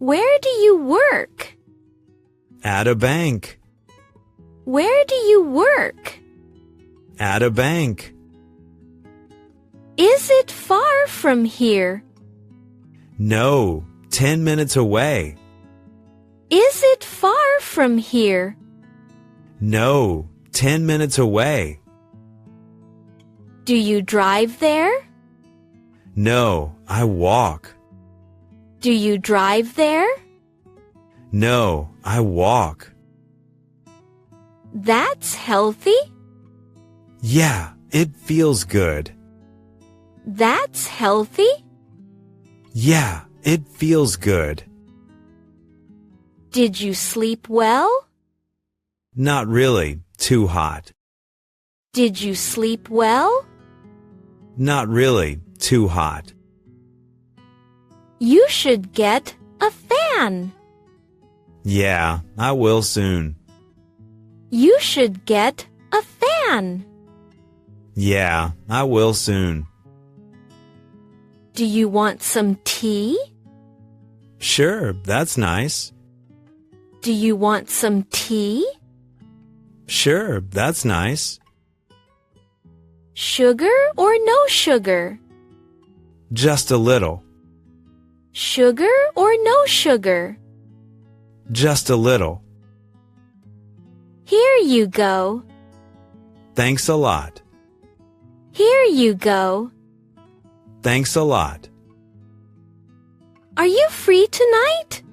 Where do you work? At a bank. Where do you work? At a bank. Is it far from here? No, 10 minutes away. Is it far from here? No, 10 minutes away. Do you drive there? No, I walk. Do you drive there? No, I walk. That's healthy. Yeah, it feels good. That's healthy. Yeah, it feels good. Did you sleep well? Not really, too hot. Did you sleep well? Not really, too hot. You should get a fan. Yeah, I will soon. You should get a fan. Yeah, I will soon. Do you want some tea? Sure, that's nice. Do you want some tea? Sure, that's nice. Sugar or no sugar? Just a little. Sugar or no sugar? Just a little. Here you go. Thanks a lot. Here you go. Thanks a lot. Are you free tonight?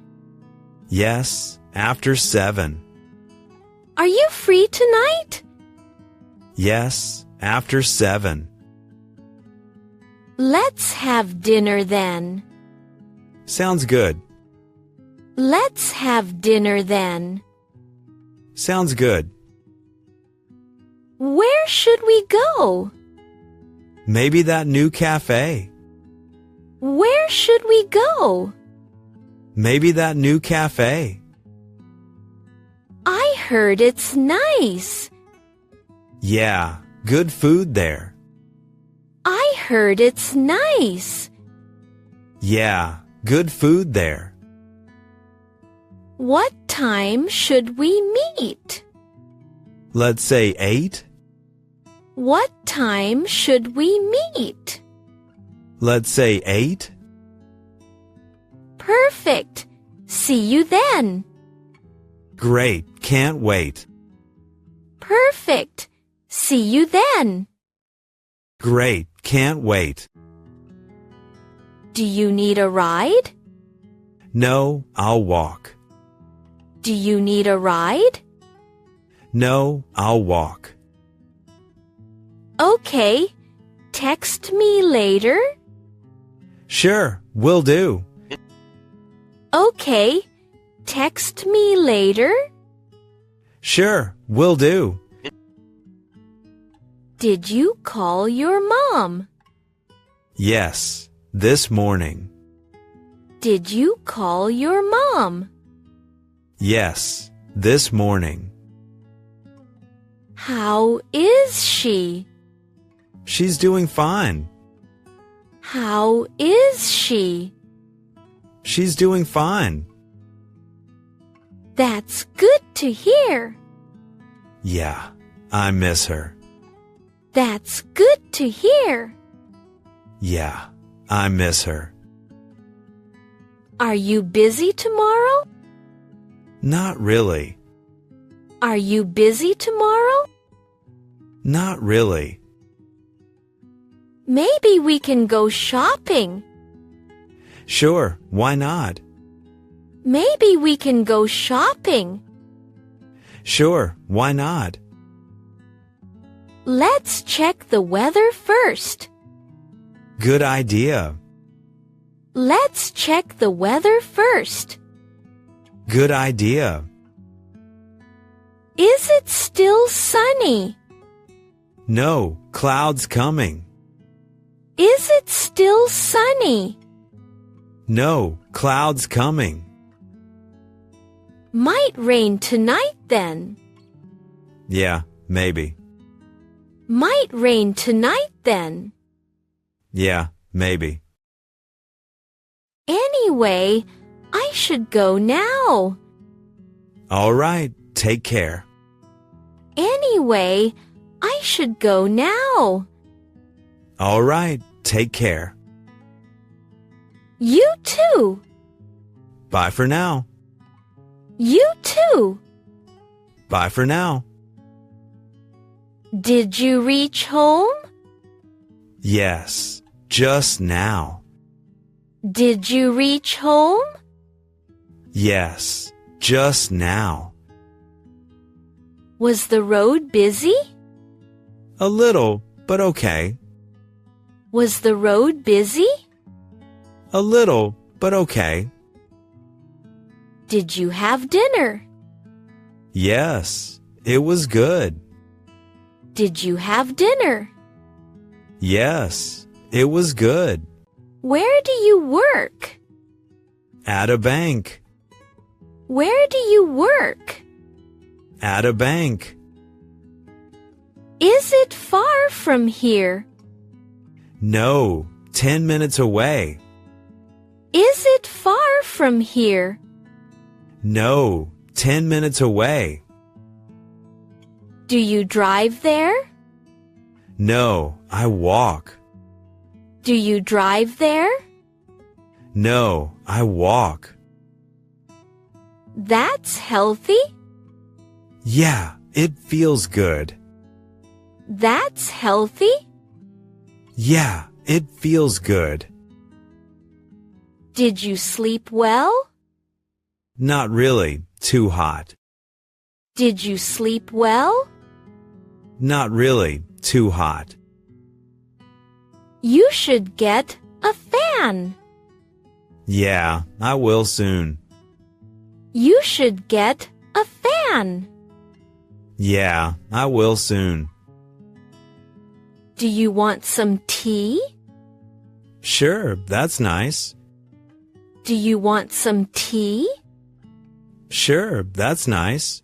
Yes, after 7. Are you free tonight? Yes, after 7. Let's have dinner then. Sounds good. Let's have dinner then. Sounds good. Where should we go? Maybe that new cafe. Where should we go? Maybe that new cafe. I heard it's nice. Yeah, good food there. I heard it's nice. Yeah, good food there. What time should we meet? Let's say 8. What time should we meet? Let's say 8. Perfect. See you then. Great, can't wait. Perfect. See you then. Great, can't wait. Do you need a ride? No, I'll walk. Do you need a ride? No, I'll walk. Okay. Text me later. Sure, will do. Okay. Text me later. Sure, will do. Did you call your mom? Yes, this morning. Did you call your mom? Yes, this morning. How is she? She's doing fine. How is she? She's doing fine. That's good to hear. Yeah, I miss her. That's good to hear. Yeah, I miss her. Are you busy tomorrow? Not really. Are you busy tomorrow? Not really. Maybe we can go shopping. Sure, why not? Maybe we can go shopping. Sure, why not? Let's check the weather first. Good idea. Let's check the weather first. Good idea. Is it still sunny? No, clouds coming. Is it still sunny? No, clouds coming. Might rain tonight then. Yeah, maybe. Might rain tonight then. Yeah, maybe. Anyway, I should go now. All right, take care. Anyway, I should go now. All right, take care. You too. Bye for now. You too. Bye for now. Did you reach home? Yes, just now. Did you reach home? Yes, just now. Was the road busy? A little, but okay. Was the road busy? A little, but okay. Did you have dinner? Yes, it was good. Did you have dinner? Yes, it was good. Where do you work? At a bank. Where do you work? At a bank. Is it far from here? No, 10 minutes away. Is it far from here? No, 10 minutes away. Do you drive there? No, I walk. Do you drive there? No, I walk. That's healthy. Yeah, it feels good. That's healthy. Yeah, it feels good. Did you sleep well? Not really, too hot. Did you sleep well? Not really, too hot. You should get a fan. Yeah, I will soon. You should get a fan. Yeah, I will soon. Do you want some tea? Sure, that's nice. Do you want some tea? Sure, that's nice.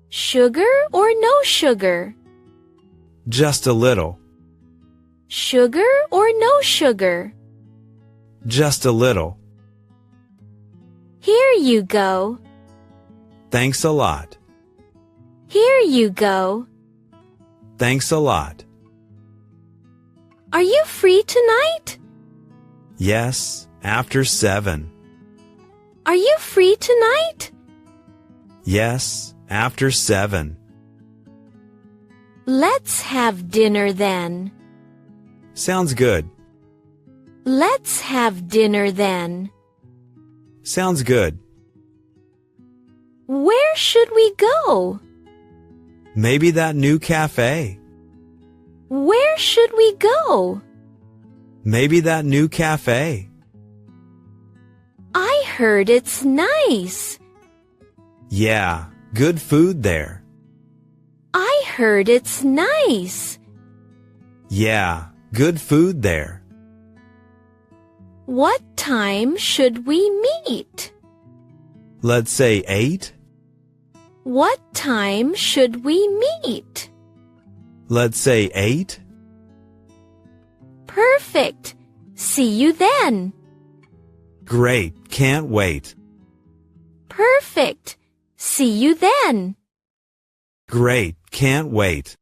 Sugar or no sugar? Just a little. Sugar or no sugar? Just a little. Here you go. Thanks a lot. Here you go. Thanks a lot. Are you free tonight? Yes, after 7. Are you free tonight? Yes, after 7. Let's have dinner then. Sounds good. Let's have dinner then. Sounds good. Where should we go? Maybe that new cafe. Where should we go? Maybe that new cafe. I heard it's nice. Yeah, good food there. I heard it's nice. Yeah, good food there. What time should we meet? Let's say 8. What time should we meet? Let's say 8. Perfect. See you then. Great, can't wait. Perfect. See you then. Great, can't wait.